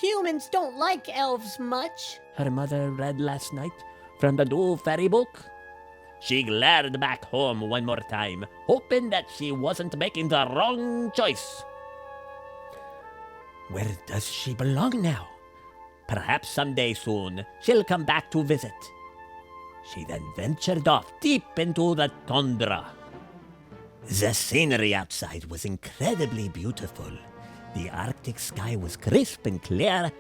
Humans don't like elves much. Her mother read last night from the new fairy book. She glared back home one more time, hoping that she wasn't making the wrong choice. Where does she belong now? Perhaps someday soon she'll come back to visit. She then ventured off deep into the tundra. The scenery outside was incredibly beautiful. The Arctic sky was crisp and clear,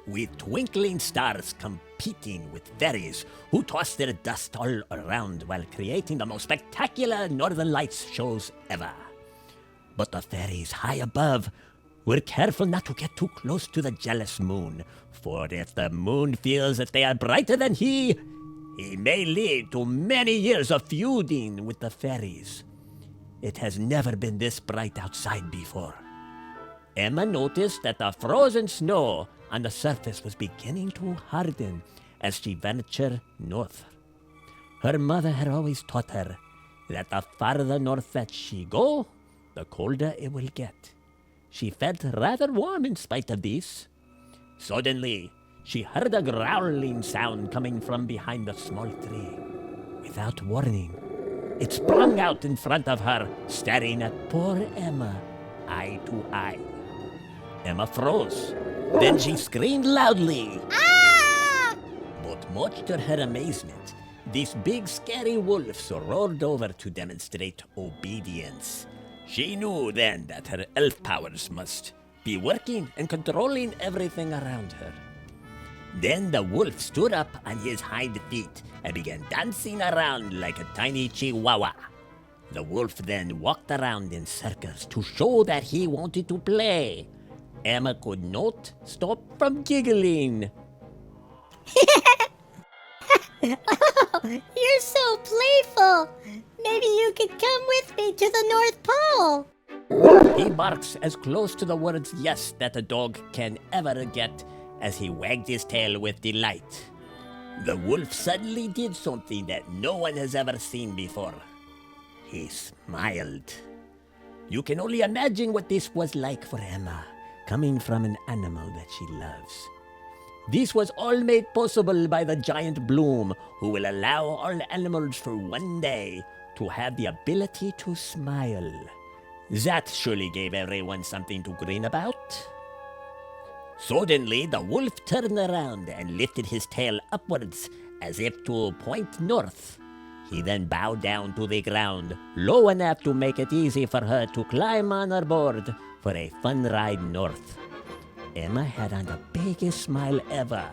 with twinkling stars competing with fairies who tossed their dust all around while creating the most spectacular Northern Lights shows ever. But the fairies high above were careful not to get too close to the jealous moon, for if the moon feels that they are brighter than he may lead to many years of feuding with the fairies. It has never been this bright outside before. Emma noticed that the frozen snow on the surface was beginning to harden as she ventured north. Her mother had always taught her that the farther north that she go, the colder it will get. She felt rather warm in spite of this. Suddenly, she heard a growling sound coming from behind a small tree. Without warning, it sprung out in front of her, staring at poor Emma, eye to eye. Emma froze. Then she screamed loudly. Ah! But much to her amazement, these big scary wolves roared over to demonstrate obedience. She knew then that her elf powers must be working and controlling everything around her. Then the wolf stood up on his hind feet and began dancing around like a tiny chihuahua. The wolf then walked around in circles to show that he wanted to play. Emma could not stop from giggling. Oh, you're so playful. Maybe you could come with me to the North Pole. He barks as close to the words yes that a dog can ever get as he wagged his tail with delight. The wolf suddenly did something that no one has ever seen before. He smiled. You can only imagine what this was like for Emma, coming from an animal that she loves. This was all made possible by the giant bloom, who will allow all animals for one day to have the ability to smile. That surely gave everyone something to grin about. Suddenly, the wolf turned around and lifted his tail upwards as if to point north. He then bowed down to the ground, low enough to make it easy for her to climb on her board for a fun ride north. Emma had on the biggest smile ever.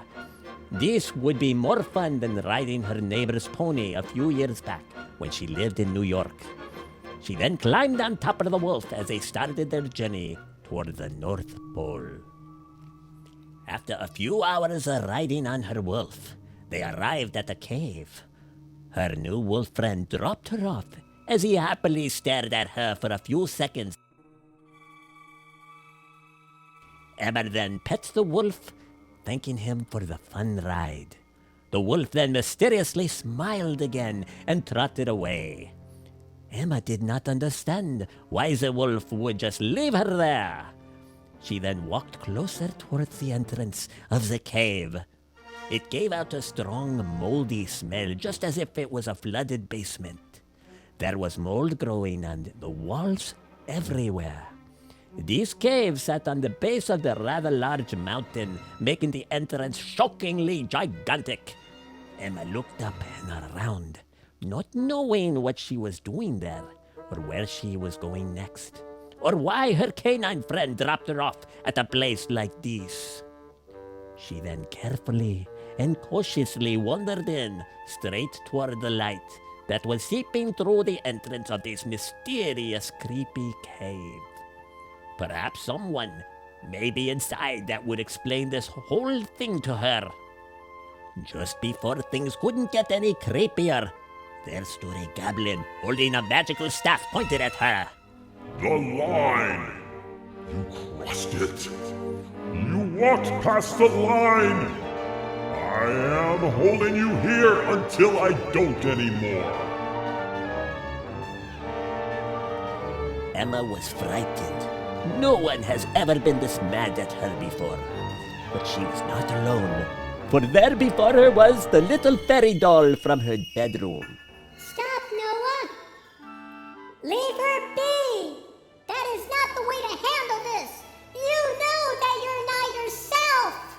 This would be more fun than riding her neighbor's pony a few years back when she lived in New York. She then climbed on top of the wolf as they started their journey toward the North Pole. After a few hours of riding on her wolf, they arrived at a cave. Her new wolf friend dropped her off as he happily stared at her for a few seconds. Emma then pets the wolf, thanking him for the fun ride. The wolf then mysteriously smiled again and trotted away. Emma did not understand why the wolf would just leave her there. She then walked closer towards the entrance of the cave. It gave out a strong, moldy smell, just as if it was a flooded basement. There was mold growing on the walls everywhere. This cave sat on the base of the rather large mountain, making the entrance shockingly gigantic. Emma looked up and around, not knowing what she was doing there, or where she was going next, or why her canine friend dropped her off at a place like this. She then carefully and cautiously wandered in, straight toward the light that was seeping through the entrance of this mysterious, creepy cave. Perhaps someone may be inside that would explain this whole thing to her. Just before things couldn't get any creepier, there stood a goblin holding a magical staff pointed at her. The line! You crossed it! You walked past the line! I am holding you here until I don't anymore! Emma was frightened. No one has ever been this mad at her before. But she was not alone, for there before her was the little fairy doll from her bedroom. Stop, Noah! Leave her be! That is not the way to handle this! You know that you're not yourself!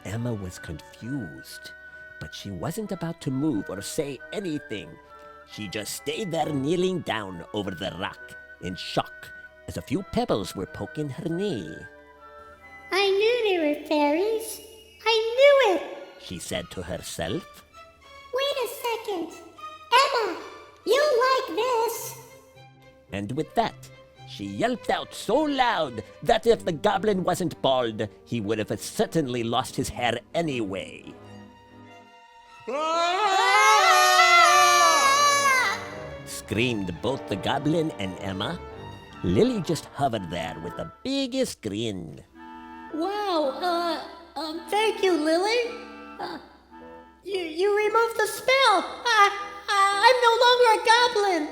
Emma was confused, but she wasn't about to move or say anything. She just stayed there kneeling down over the rock in shock as a few pebbles were poking her knee. I knew they were fairies. I knew it! She said to herself. Wait a second. Emma, you'll like this. And with that, she yelped out so loud that if the goblin wasn't bald, he would have certainly lost his hair anyway. Screamed both the goblin and Emma. Lily just hovered there with the biggest grin. Wow, thank you, Lily. You removed the spell. I'm no longer a goblin.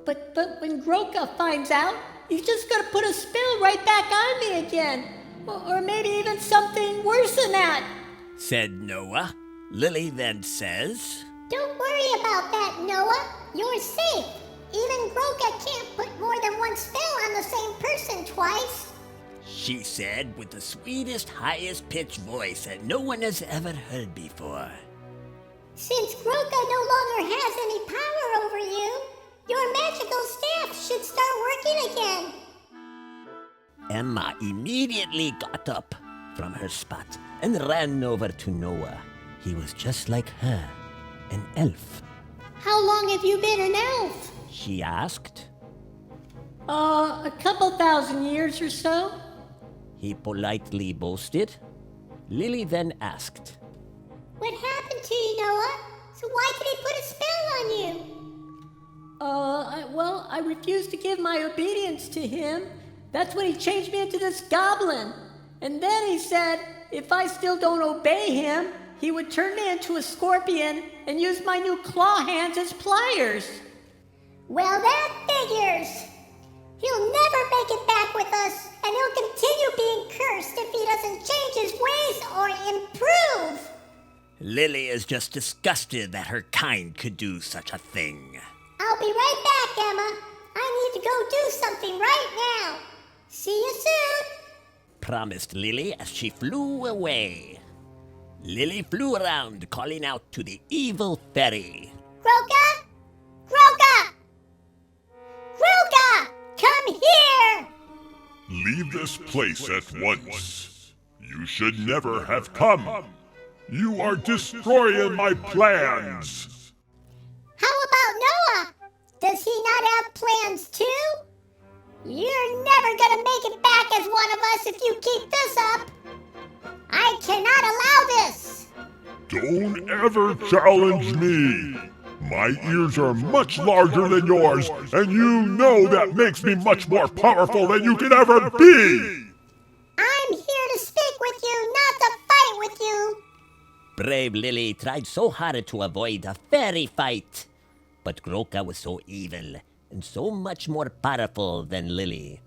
But when Groka finds out, he's just gonna put a spell right back on me again. Or maybe even something worse than that. Said Noah. Lily then says, Don't worry about that, Noah. You're safe. Even Groka can't put more than one spell on the same person twice. She said with the sweetest, highest-pitched voice that no one has ever heard before. Since Groka no longer has any power over you, your magical staff should start working again. Emma immediately got up from her spot and ran over to Noah. He was just like her, an elf. How long have you been an elf? She asked. A couple thousand years or so. He politely boasted. Lily then asked, What happened to you, Noah? So why did he put a spell on you? I refused to give my obedience to him. That's when he changed me into this goblin. And then he said, if I still don't obey him, he would turn me into a scorpion and use my new claw hands as pliers. Well, that figures. He'll never make it back with us, and he'll continue being cursed if he doesn't change his ways or improve. Lily is just disgusted that her kind could do such a thing. I'll be right back, Emma. I need to go do something right now. See you soon, Promised Lily as she flew away. Lily flew around, calling out to the evil fairy. Groka! Groka! Groka! Come here! Leave this place at once. You should never have come. You are destroying my plans. How about Noah? Does he not have plans too? You're never gonna make it back as one of us if you keep this up. I cannot allow this. Don't ever challenge me. My ears are much larger than yours, and you know that makes me much more powerful than you could ever be. I'm here to speak with you, not to fight with you. Brave Lily tried so hard to avoid a fairy fight. But Groka was so evil and so much more powerful than Lily.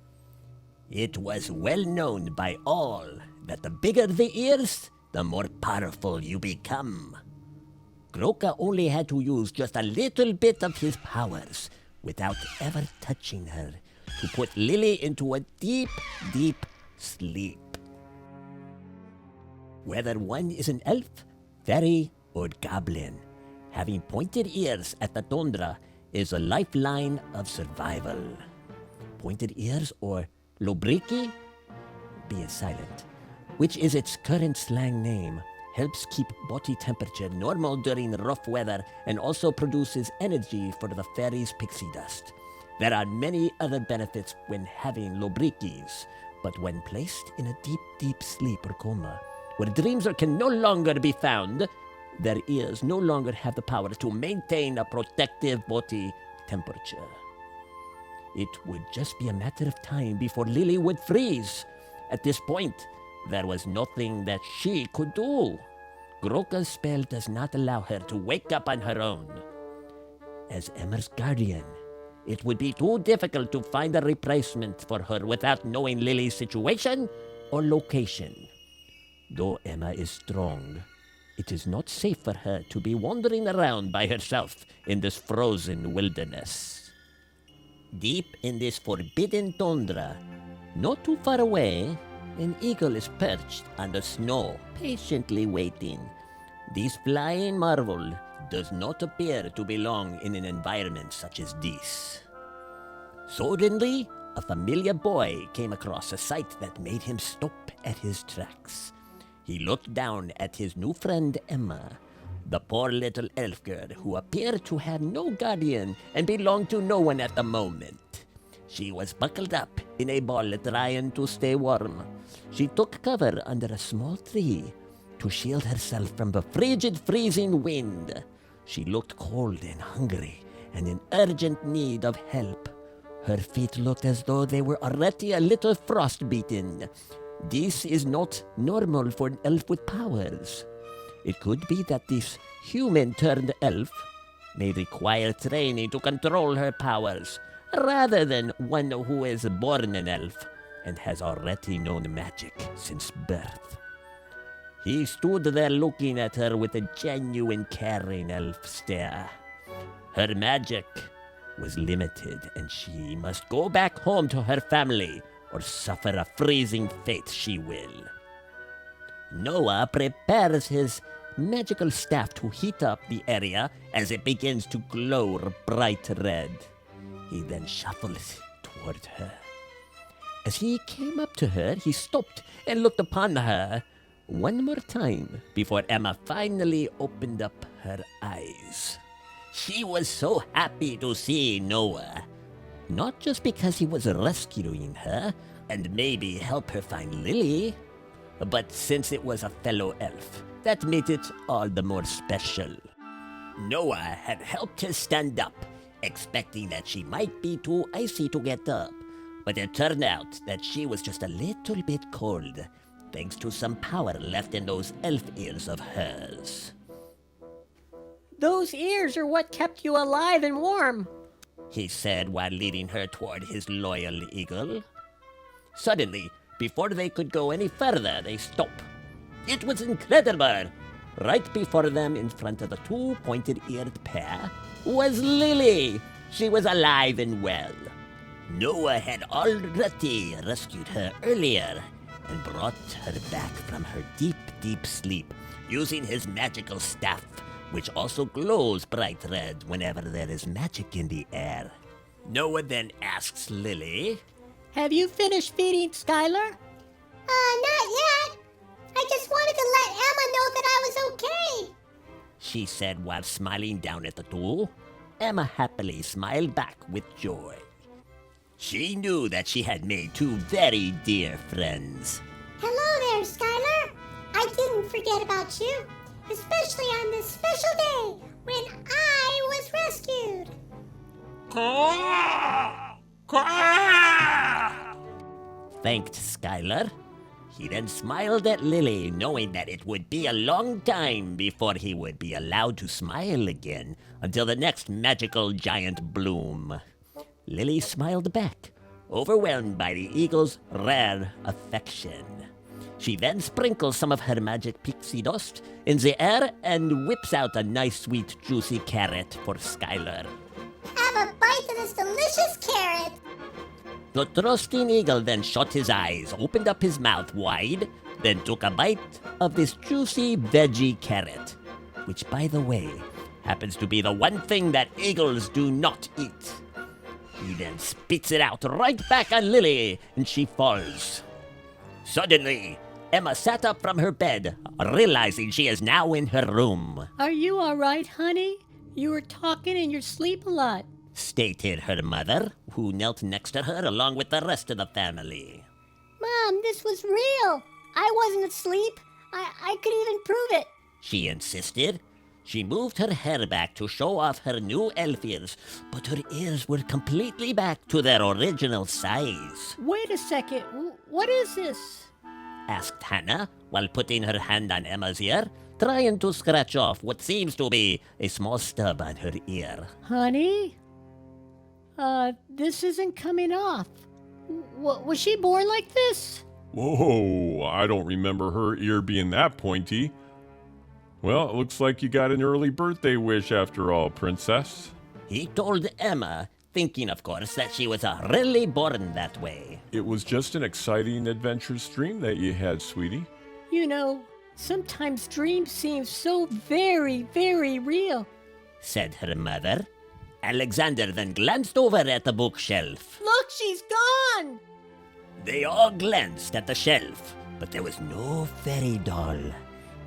It was well known by all that the bigger the ears, the more powerful you become. Groka only had to use just a little bit of his powers without ever touching her to put Lily into a deep, deep sleep. Whether one is an elf, fairy, or goblin, having pointed ears at the Tundra is a lifeline of survival. Pointed ears, or lubriki, be silent, which is its current slang name, helps keep body temperature normal during rough weather and also produces energy for the fairies' pixie dust. There are many other benefits when having lubrikis, but when placed in a deep, deep sleep or coma, where dreams can no longer be found, their ears no longer have the power to maintain a protective body temperature. It would just be a matter of time before Lily would freeze. At this point, there was nothing that she could do. Groka's spell does not allow her to wake up on her own. As Emma's guardian, it would be too difficult to find a replacement for her without knowing Lily's situation or location. Though Emma is strong, it is not safe for her to be wandering around by herself in this frozen wilderness. Deep in this forbidden tundra, not too far away, an eagle is perched on the snow, patiently waiting. This flying marvel does not appear to belong in an environment such as this. Suddenly, a familiar boy came across a sight that made him stop at his tracks. He looked down at his new friend Emma, the poor little elf girl who appeared to have no guardian and belonged to no one at the moment. She was buckled up in a ball trying to stay warm. She took cover under a small tree to shield herself from the frigid, freezing wind. She looked cold and hungry and in urgent need of help. Her feet looked as though they were already a little frostbitten. This is not normal for an elf with powers. It could be that this human-turned-elf may require training to control her powers, rather than one who is born an elf and has already known magic since birth. He stood there looking at her with a genuine caring elf stare. Her magic was limited, and she must go back home to her family or suffer a freezing fate she will. Noah prepares his magical staff to heat up the area as it begins to glow bright red. He then shuffles toward her. As he came up to her, he stopped and looked upon her one more time before Emma finally opened up her eyes. She was so happy to see Noah. Not just because he was rescuing her and maybe help her find Lily, but since it was a fellow elf, that made it all the more special. Noah had helped her stand up, expecting that she might be too icy to get up, but it turned out that she was just a little bit cold, thanks to some power left in those elf ears of hers. Those ears are what kept you alive and warm, he said while leading her toward his loyal eagle. Suddenly, before they could go any further, they stopped. It was incredible! Right before them, in front of the two pointed-eared pair, was Lily. She was alive and well. Noah had already rescued her earlier and brought her back from her deep, deep sleep using his magical staff, which also glows bright red whenever there is magic in the air. Noah then asks Lily, have you finished feeding Skylar? Not yet. I just wanted to let Emma know that I was okay. she said while smiling down at the two. Emma happily smiled back with joy. She knew that she had made two very dear friends. Hello there, Skylar. I didn't forget about you, especially on this special day when I was rescued. Thanked Skylar. He then smiled at Lily, knowing that it would be a long time before he would be allowed to smile again until the next magical giant bloom. Lily smiled back, overwhelmed by the eagle's rare affection. She then sprinkles some of her magic pixie dust in the air and whips out a nice, sweet, juicy carrot for Skylar. Have a bite of this delicious carrot. The trusting eagle then shut his eyes, opened up his mouth wide, then took a bite of this juicy veggie carrot, which, by the way, happens to be the one thing that eagles do not eat. He then spits it out right back on Lily, and she falls. Suddenly, Emma sat up from her bed, realizing she is now in her room. Are you all right, honey? You were talking in your sleep a lot, stated her mother, who knelt next to her along with the rest of the family. Mom, this was real. I wasn't asleep. I could even prove it. She insisted. She moved her hair back to show off her new elf ears, but her ears were completely back to their original size. Wait a second. What is this? Asked Hannah, while putting her hand on Emma's ear, trying to scratch off what seems to be a small stub on her ear. Honey? This isn't coming off. Was she born like this? Whoa, I don't remember her ear being that pointy. Well, it looks like you got an early birthday wish after all, Princess. He told Emma, thinking, of course, that she was really born that way. It was just an exciting, adventurous dream that you had, sweetie. You know, sometimes dreams seem so very, very real. Said her mother. Alexander then glanced over at the bookshelf. Look, she's gone! They all glanced at the shelf, but there was no fairy doll.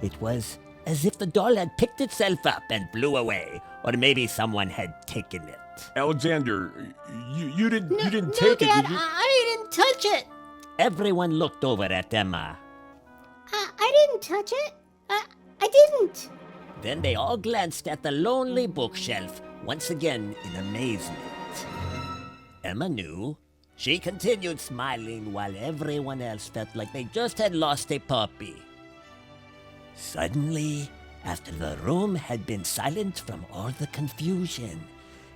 It was as if the doll had picked itself up and flew away, or maybe someone had taken it. Alexander, you didn't No, take Dad, it, did you? I didn't touch it. Everyone looked over at Emma. I didn't touch it. I didn't. Then they all glanced at the lonely bookshelf, once again in amazement. Emma knew. She continued smiling while everyone else felt like they just had lost a puppy. Suddenly, after the room had been silent from all the confusion,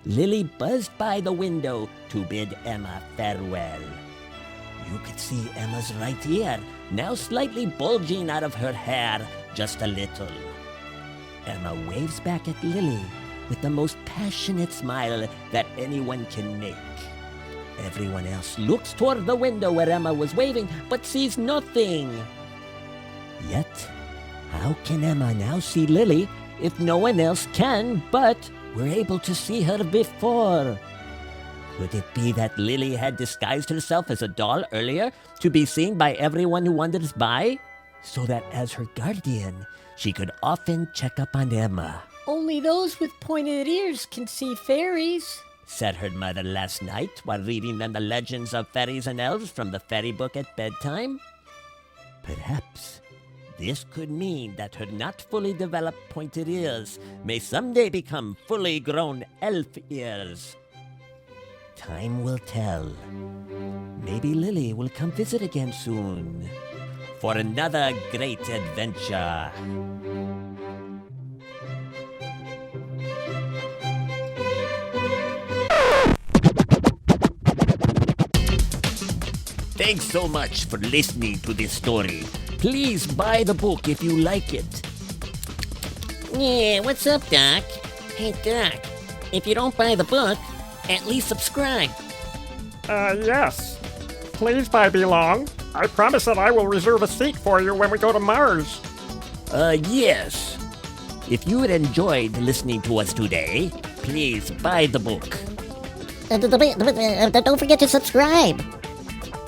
Lily buzzed by the window to bid Emma farewell. You could see Emma's right ear, now slightly bulging out of her hair just a little. Emma waves back at Lily with the most passionate smile that anyone can make. Everyone else looks toward the window where Emma was waving, but sees nothing. Yet, how can Emma now see Lily if no one else can but were able to see her before? Could it be that Lily had disguised herself as a doll earlier to be seen by everyone who wanders by, so that as her guardian, she could often check up on Emma? Only those with pointed ears can see fairies. Said her mother last night while reading them the legends of fairies and elves from the fairy book at bedtime. Perhaps this could mean that her not fully developed pointed ears may someday become fully grown elf ears. Time will tell. Maybe Lily will come visit again soon for another great adventure. Thanks so much for listening to this story. Please buy the book if you like it. Yeah, what's up, Doc? Hey, Doc, if you don't buy the book, at least subscribe. Yes. Please buy Belong. I promise that I will reserve a seat for you when we go to Mars. Yes. If you had enjoyed listening to us today, please buy the book. Don't forget to subscribe.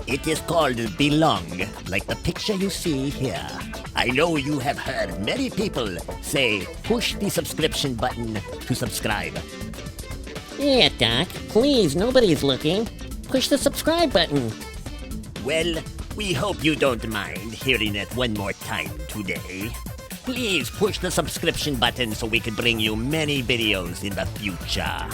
It is called Belong, like the picture you see here. I know you have heard many people say push the subscription button to subscribe. Yeah, Doc, please, nobody's looking. Push the subscribe button. Well, we hope you don't mind hearing it one more time today. Please push the subscription button so we can bring you many videos in the future.